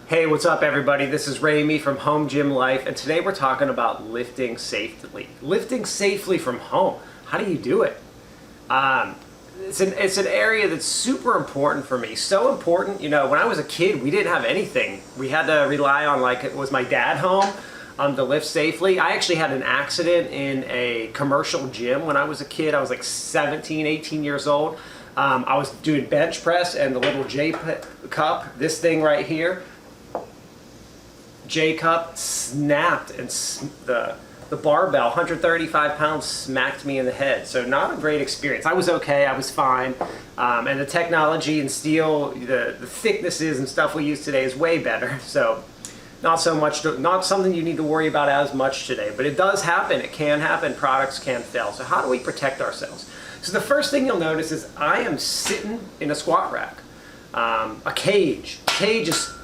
Hey, what's up everybody? This is Ramey from Home Gym Life, and today we're talking about lifting safely. Lifting safely from home. How do you do it? It's an area that's super important for me. So important, you know, when I was a kid, we didn't have anything. We had to rely on, like, it was my dad home to lift safely. I actually had an accident in a commercial gym when I was a kid. I was like 17, 18 years old. I was doing bench press and the little J cup, this thing right here, J cup snapped, and the barbell, 135 pounds, smacked me in the head. So not a great experience. I was okay, I was fine. And the technology and steel, the thicknesses and stuff we use today is way better. So not something you need to worry about as much today, but it does happen. It can happen. Products can fail. So how do we protect ourselves? So the first thing you'll notice is I am sitting in a squat rack. A cage. Cage is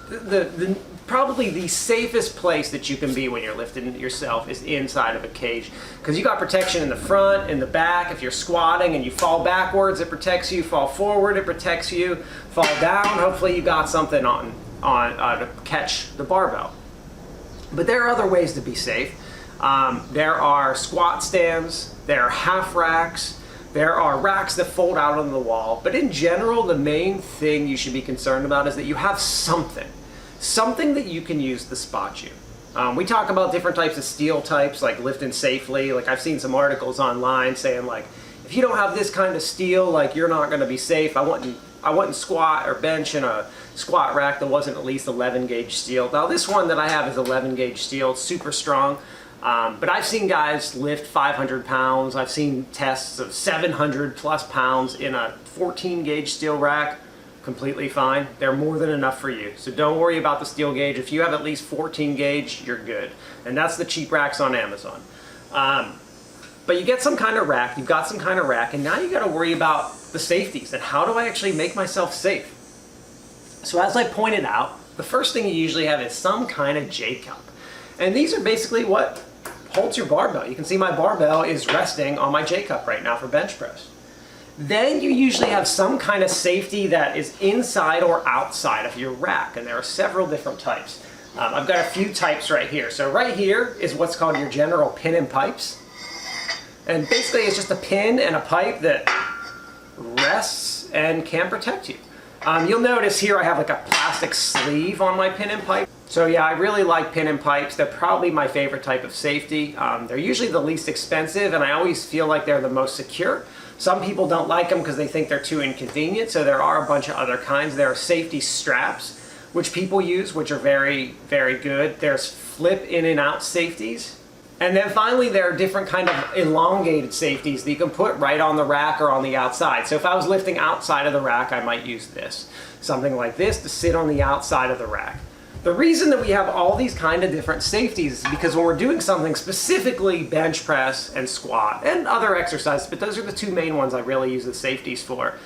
probably the safest place that you can be when you're lifting yourself is inside of a cage, because you got protection in the front, in the back. If you're squatting and you fall backwards, it protects you. Fall forward, it protects you. Fall down, hopefully you got something on to catch the barbell. But there are other ways to be safe. There are squat stands, there are half racks, there are racks that fold out on the wall. But in general, the main thing you should be concerned about is that you have something that you can use to spot you. We talk about different types of steel types, like lifting safely. Like, I've seen some articles online saying, like, if you don't have this kind of steel, like, you're not going to be safe. I wouldn't squat or bench in a squat rack that wasn't at least 11 gauge steel. Now this one that I have is 11 gauge steel. It's super strong. But I've seen guys lift 500 pounds. I've seen tests of 700 plus pounds in a 14 gauge steel rack. Completely fine. They're more than enough for you. So don't worry about the steel gauge. If you have at least 14 gauge, you're good. And that's the cheap racks on Amazon. But you get some kind of rack, you've got some kind of rack, and now you got to worry about the safeties and how do I actually make myself safe? So as I pointed out, the first thing you usually have is some kind of J cup. And these are basically what holds your barbell. You can see my barbell is resting on my J cup right now for bench press. Then you usually have some kind of safety that is inside or outside of your rack, and there are several different types. I've got a few types right here. So right here is what's called your general pin and pipes. And basically it's just a pin and a pipe that rests and can protect you. You'll notice here I have like a plastic sleeve on my pin and pipe. So yeah, I really like pin and pipes. They're probably my favorite type of safety. They're usually the least expensive, and I always feel like they're the most secure. Some people don't like them because they think they're too inconvenient, so there are a bunch of other kinds. There are safety straps, which people use, which are very, very good. There's flip in and out safeties. And then finally, there are different kind of elongated safeties that you can put right on the rack or on the outside. So if I was lifting outside of the rack, I might use this. Something like this to sit on the outside of the rack. The reason that we have all these kind of different safeties is because when we're doing something, specifically bench press and squat and other exercises, but those are the two main ones I really use the safeties for.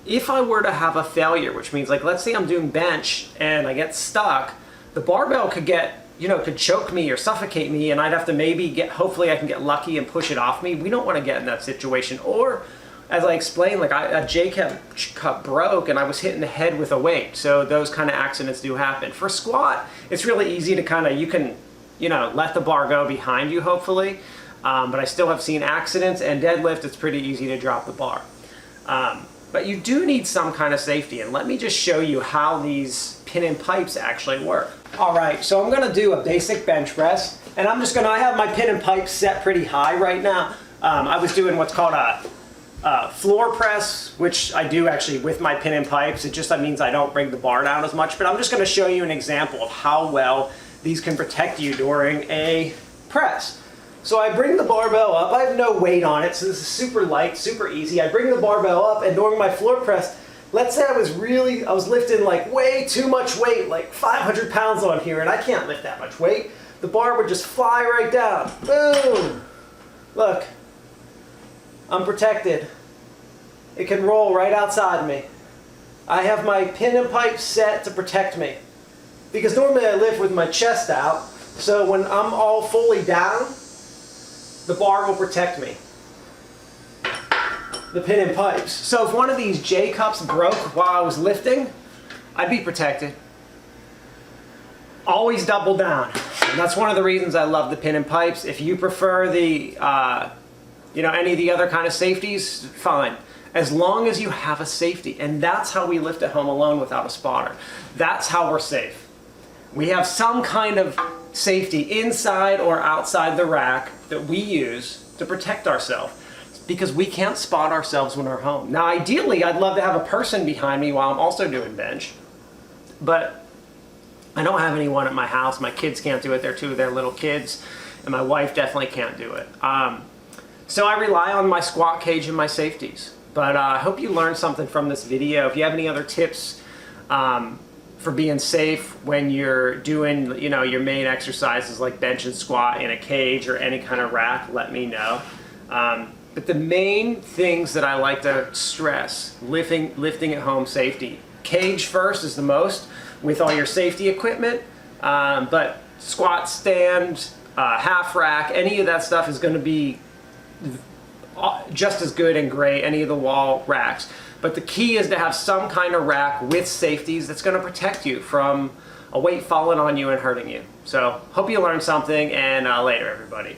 If I were to have a failure, which means, like, let's say I'm doing bench and I get stuck, the barbell could could choke me or suffocate me, and I'd have to hopefully I can get lucky and push it off me. We don't want to get in that situation. Or, as I explained, like, a J cup broke and I was hitting the head with a weight. So those kind of accidents do happen. For squat, it's really easy to you can let the bar go behind you, hopefully. But I still have seen accidents, and deadlift, it's pretty easy to drop the bar. But you do need some kind of safety, and let me just show you how these pin and pipes actually work. All right, so I'm gonna do a basic bench press, and I have my pin and pipe set pretty high right now. I was doing what's called a floor press, which I do actually with my pin and pipes. That means I don't bring the bar down as much, but I'm just gonna show you an example of how well these can protect you during a press. So I bring the barbell up. I have no weight on it, so this is super light, super easy. I bring the barbell up, and during my floor press, let's say I was lifting like way too much weight, like 500 pounds on here, and I can't lift that much weight. The bar would just fly right down. Boom! Look, I'm protected. It can roll right outside me. I have my pin and pipe set to protect me. Because normally I lift with my chest out, so when I'm all fully down, the bar will protect me. The pin and pipes. So if one of these J cups broke while I was lifting, I'd be protected. Always double down. And that's one of the reasons I love the pin and pipes. If you prefer the, any of the other kind of safeties, fine. As long as you have a safety. And that's how we lift at home alone without a spotter. That's how we're safe. We have some kind of safety inside or outside the rack that we use to protect ourselves, because we can't spot ourselves when we're home. Now, ideally, I'd love to have a person behind me while I'm also doing bench, but I don't have anyone at my house. My kids can't do it. They're two of their little kids, and my wife definitely can't do it. So I rely on my squat cage and my safeties. But I hope you learned something from this video. If you have any other tips for being safe when you're doing, your main exercises like bench and squat in a cage or any kind of rack, let me know. But the main things that I like to stress, lifting at home safety. Cage first is the most with all your safety equipment, but squat stand, half rack, any of that stuff is going to be just as good and great, any of the wall racks. But the key is to have some kind of rack with safeties that's going to protect you from a weight falling on you and hurting you. So hope you learned something, and later everybody.